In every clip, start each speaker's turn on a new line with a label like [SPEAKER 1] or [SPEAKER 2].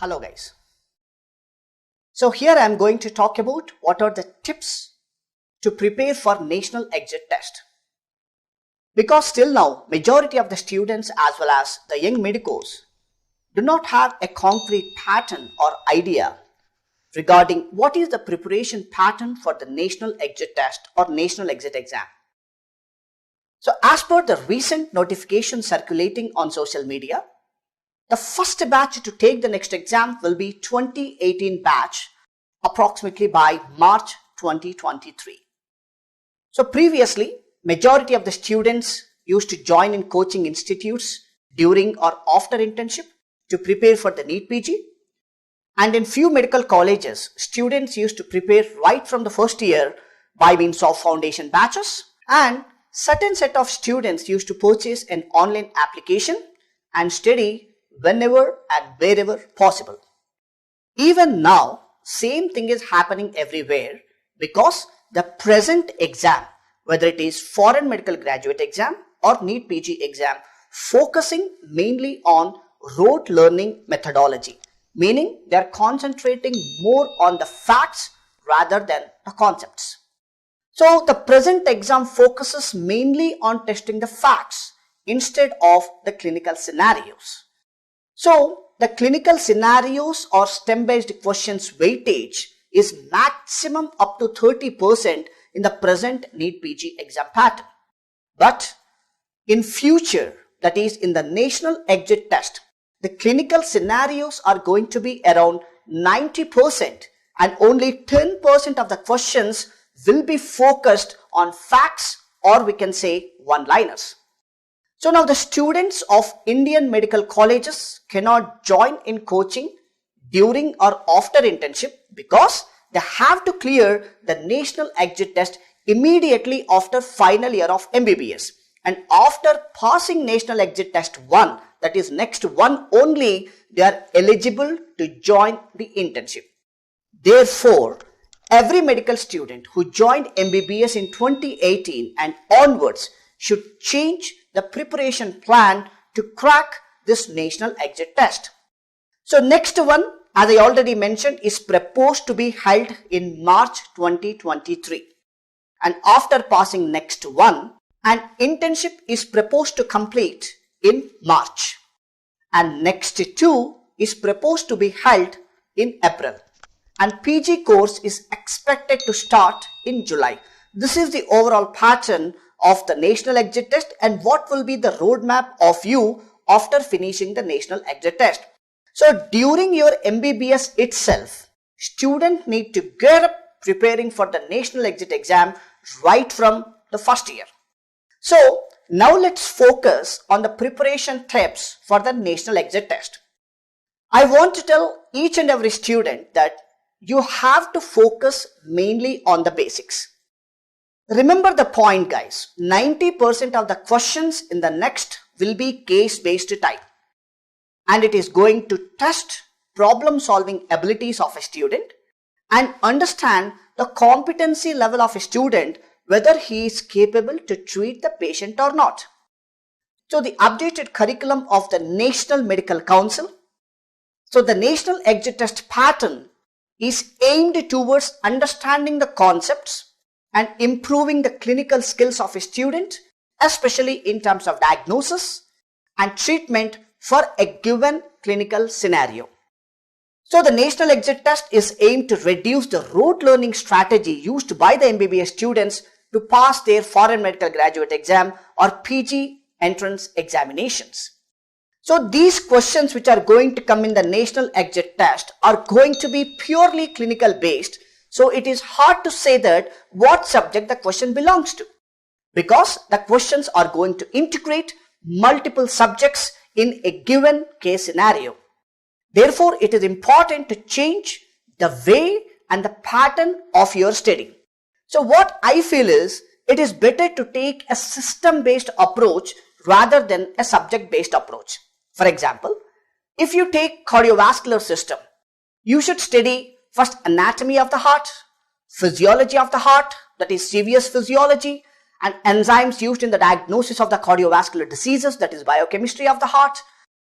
[SPEAKER 1] Hello guys. So here I am going to talk about what are the tips to prepare for national exit test. Because still now majority of the students as well as the young medicos do not have a concrete pattern or idea regarding what is the preparation pattern for the national exit test or national exit exam. So as per the recent notification circulating on social media, the first batch to take the next exam will be 2018 batch approximately by March 2023. So previously, majority of the students used to join in coaching institutes during or after internship to prepare for the NEET PG. And in few medical colleges, students used to prepare right from the first year by means of foundation batches, and certain set of students used to purchase an online application and study whenever and wherever possible. Even now, same thing is happening everywhere because the present exam, whether it is foreign medical graduate exam or NEET PG exam, focusing mainly on rote learning methodology, meaning they are concentrating more on the facts rather than the concepts. So the present exam focuses mainly on testing the facts instead of the clinical scenarios. So the clinical scenarios or STEM-based questions weightage is maximum up to 30% in the present NEET PG exam pattern. But in future, that is in the national exit test, the clinical scenarios are going to be around 90% and only 10% of the questions will be focused on facts, or we can say one-liners. So now the students of Indian medical colleges cannot join in coaching during or after internship because they have to clear the national exit test immediately after final year of MBBS. And after passing national exit test 1, that is next one only, they are eligible to join the internship. Therefore, every medical student who joined MBBS in 2018 and onwards should change the preparation plan to crack this national exit test. So next one, as I already mentioned, is proposed to be held in March 2023. And after passing next one, an internship is proposed to complete in March. And next two is proposed to be held in April. And PG course is expected to start in July. This is the overall pattern of the national exit test and what will be the roadmap of you after finishing the national exit test. So during your MBBS itself, students need to get up preparing for the national exit exam right from the first year. So now let's focus on the preparation tips for the national exit test. I want to tell each and every student that you have to focus mainly on the basics. Remember the point guys, 90% of the questions in the next will be case-based type. And it is going to test problem solving abilities of a student and understand the competency level of a student, whether he is capable to treat the patient or not. So the updated curriculum of the National Medical Council. So the national exit test pattern is aimed towards understanding the concepts and improving the clinical skills of a student, especially in terms of diagnosis and treatment for a given clinical scenario. So the national exit test is aimed to reduce the rote learning strategy used by the MBBS students to pass their foreign medical graduate exam or PG entrance examinations. So these questions which are going to come in the national exit test are going to be purely clinical based. So it is hard to say that what subject the question belongs to, because the questions are going to integrate multiple subjects in a given case scenario. Therefore, it is important to change the way and the pattern of your study. So what I feel is, it is better to take a system-based approach rather than a subject-based approach. For example, if you take cardiovascular system, you should study first anatomy of the heart, physiology of the heart, that is CVS physiology, and enzymes used in the diagnosis of the cardiovascular diseases, that is biochemistry of the heart,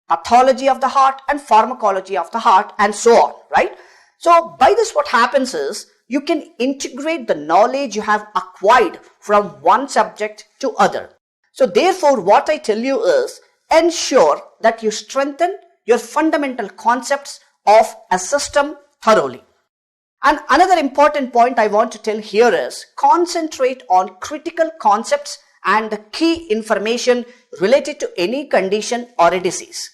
[SPEAKER 1] pathology of the heart and pharmacology of the heart, and so on, right? So by this, what happens is you can integrate the knowledge you have acquired from one subject to other. So therefore, what I tell you is ensure that you strengthen your fundamental concepts of a system thoroughly. And another important point I want to tell here is concentrate on critical concepts and the key information related to any condition or a disease.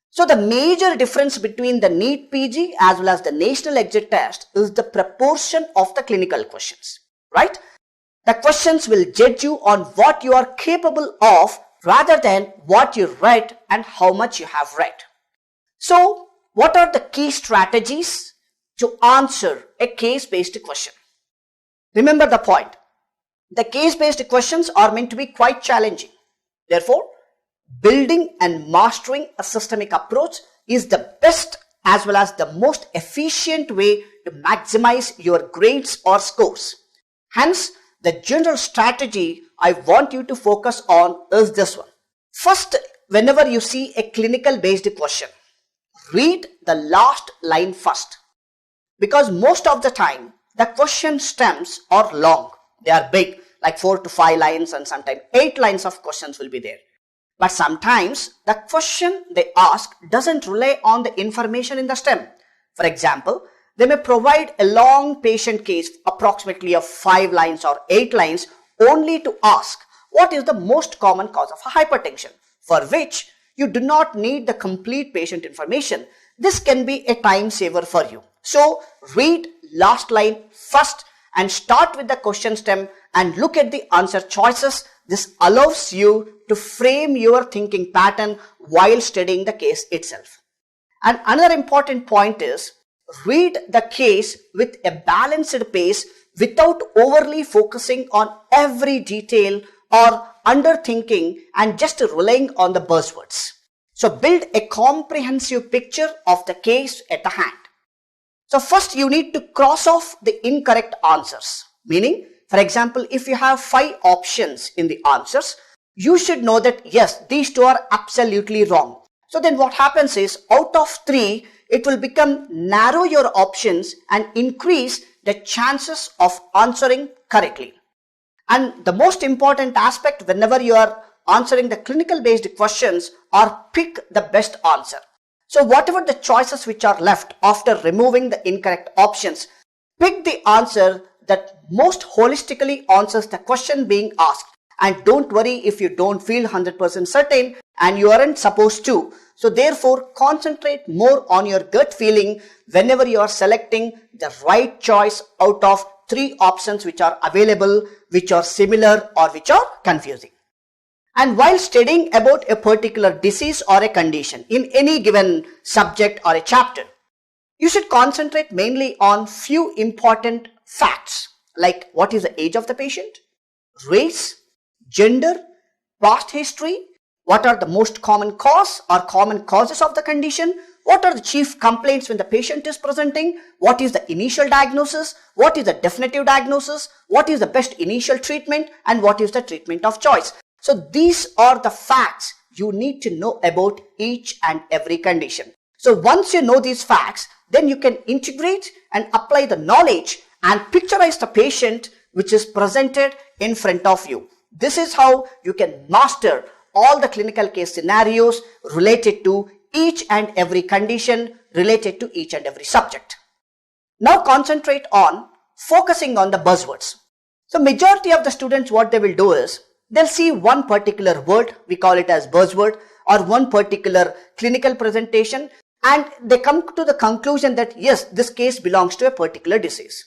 [SPEAKER 1] So the major difference between the NEET PG as well as the national exit test is the proportion of the clinical questions, right? The questions will judge you on what you are capable of rather than what you read and how much you have read. So what are the key strategies to answer a case-based question? Remember the point. The case-based questions are meant to be quite challenging. Therefore, building and mastering a systemic approach is the best as well as the most efficient way to maximize your grades or scores. Hence, the general strategy I want you to focus on is this one. First, whenever you see a clinical based question, read the last line first. Because most of the time, the question stems are long. They are big, like 4 to 5 lines, and sometimes 8 lines of questions will be there. But sometimes the question they ask doesn't rely on the information in the stem. For example, they may provide a long patient case, approximately of 5 lines or 8 lines, only to ask what is the most common cause of hypertension, for which you do not need the complete patient information. This can be a time saver for you. So read last line first and start with the question stem and look at the answer choices. This allows you to frame your thinking pattern while studying the case itself. And another important point is read the case with a balanced pace without overly focusing on every detail or underthinking and just relying on the buzzwords. So build a comprehensive picture of the case at the hand. So first you need to cross off the incorrect answers. Meaning, for example, if you have 5 options in the answers, you should know that yes, these 2 are absolutely wrong. So then what happens is out of 3, it will become narrow your options and increase the chances of answering correctly. And the most important aspect whenever you are answering the clinical based questions are pick the best answer. So whatever the choices which are left after removing the incorrect options, pick the answer that most holistically answers the question being asked. And don't worry if you don't feel 100% certain and you aren't supposed to. So therefore, concentrate more on your gut feeling whenever you are selecting the right choice out of 3 options which are available, which are similar or which are confusing. And while studying about a particular disease or a condition in any given subject or a chapter, you should concentrate mainly on few important facts like what is the age of the patient, race, gender, past history, what are the most common cause or common causes of the condition, what are the chief complaints when the patient is presenting, what is the initial diagnosis, what is the definitive diagnosis, what is the best initial treatment, and what is the treatment of choice. So these are the facts you need to know about each and every condition. So once you know these facts, then you can integrate and apply the knowledge and picturize the patient which is presented in front of you. This is how you can master all the clinical case scenarios related to each and every condition, related to each and every subject. Now concentrate on focusing on the buzzwords. So majority of the students, what they will do is they'll see one particular word, we call it as buzzword, or one particular clinical presentation, and they come to the conclusion that yes, this case belongs to a particular disease.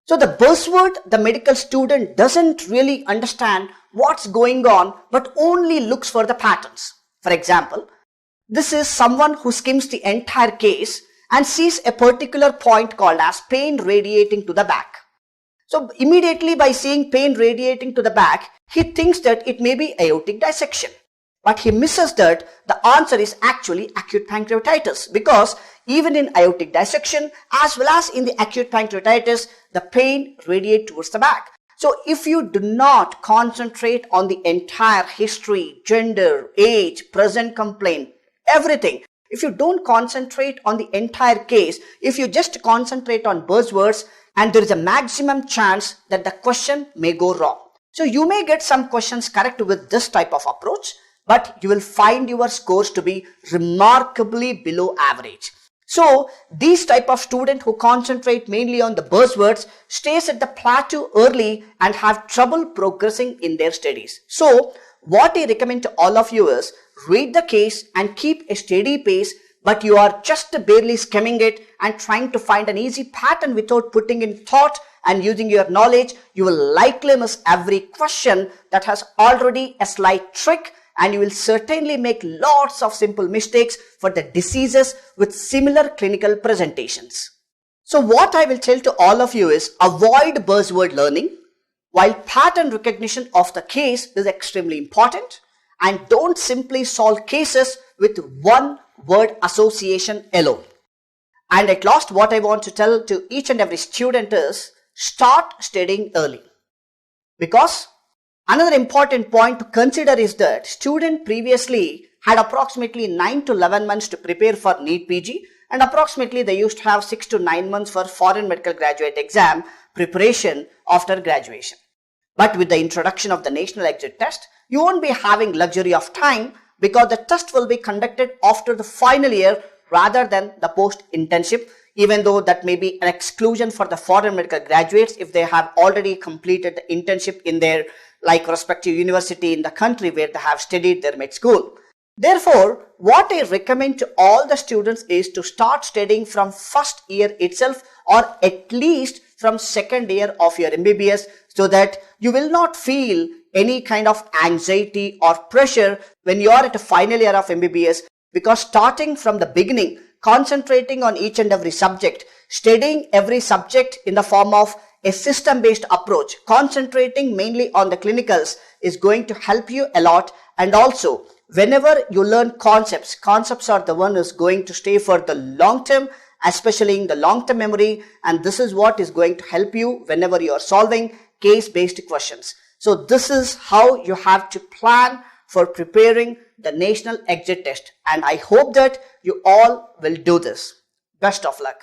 [SPEAKER 1] So the buzzword, the medical student doesn't really understand what's going on, but only looks for the patterns. For example, this is someone who skims the entire case and sees a particular point called as pain radiating to the back. So immediately by seeing pain radiating to the back, he thinks that it may be aortic dissection. But he misses that the answer is actually acute pancreatitis, because even in aortic dissection as well as in the acute pancreatitis, the pain radiates towards the back. So if you do not concentrate on the entire history, gender, age, present complaint, everything. If you don't concentrate on the entire case, if you just concentrate on buzzwords, and there is a maximum chance that the question may go wrong. So you may get some questions correct with this type of approach, but you will find your scores to be remarkably below average. So these type of student who concentrate mainly on the buzzwords stays at the plateau early and have trouble progressing in their studies. So what I recommend to all of you is read the case and keep a steady pace, but you are just barely skimming it and trying to find an easy pattern without putting in thought and using your knowledge. You will likely miss every question that has already a slight trick, and you will certainly make lots of simple mistakes for the diseases with similar clinical presentations. So what I will tell to all of you is avoid buzzword learning, while pattern recognition of the case is extremely important, and don't simply solve cases with one word association alone. And at last, what I want to tell to each and every student is start studying early. Because another important point to consider is that student previously had approximately 9 to 11 months to prepare for NEET PG, and approximately they used to have 6 to 9 months for foreign medical graduate exam preparation after graduation. But with the introduction of the national exit test, you won't be having luxury of time, because the test will be conducted after the final year rather than the post-internship, even though that may be an exclusion for the foreign medical graduates if they have already completed the internship in their respective university in the country where they have studied their med school. Therefore, what I recommend to all the students is to start studying from first year itself, or at least from second year of your MBBS, so that you will not feel any kind of anxiety or pressure when you are at a final year of MBBS, because starting from the beginning, concentrating on each and every subject, studying every subject in the form of a system-based approach, concentrating mainly on the clinicals is going to help you a lot. And also, whenever you learn concepts are the one who's going to stay for the long term, especially in the long-term memory, and this is what is going to help you whenever you are solving case-based questions. So this is how you have to plan for preparing the national exit test, and I hope that you all will do this. Best of luck.